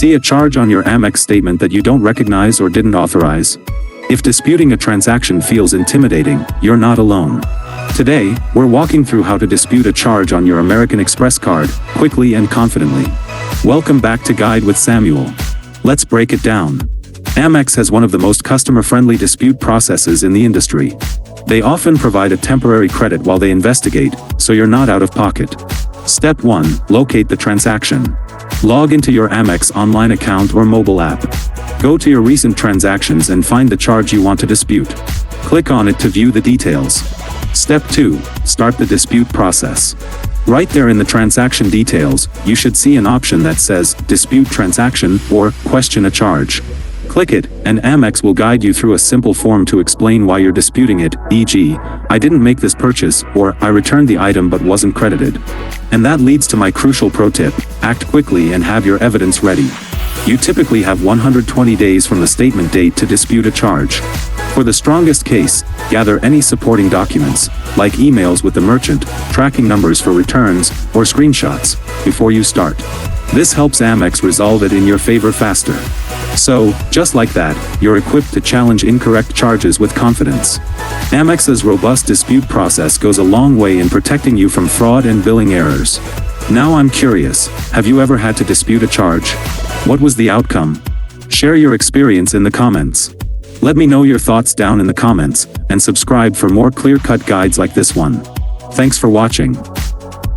See a charge on your Amex statement that you don't recognize or didn't authorize? If disputing a transaction feels intimidating, you're not alone. Today, we're walking through how to dispute a charge on your American Express card, quickly and confidently. Welcome back to Guide with Samuel. Let's break it down. Amex has one of the most customer-friendly dispute processes in the industry. They often provide a temporary credit while they investigate, so you're not out of pocket. Step 1. Locate the transaction. Log into your Amex online account or mobile app. Go to your recent transactions and find the charge you want to dispute. Click on it to view the details. Step 2. Start the dispute process. Right there in the transaction details, you should see an option that says Dispute Transaction or Question a Charge. Click it, and Amex will guide you through a simple form to explain why you're disputing it, e.g., I didn't make this purchase, or I returned the item but wasn't credited. And that leads to my crucial pro tip: act quickly and have your evidence ready. You typically have 120 days from the statement date to dispute a charge. For the strongest case, gather any supporting documents, like emails with the merchant, tracking numbers for returns, or screenshots, before you start. This helps Amex resolve it in your favor faster. So, just like that, you're equipped to challenge incorrect charges with confidence. Amex's robust dispute process goes a long way in protecting you from fraud and billing errors. Now I'm curious, have you ever had to dispute a charge? What was the outcome? Share your experience in the comments. Let me know your thoughts down in the comments, and subscribe for more clear-cut guides like this one. Thanks for watching.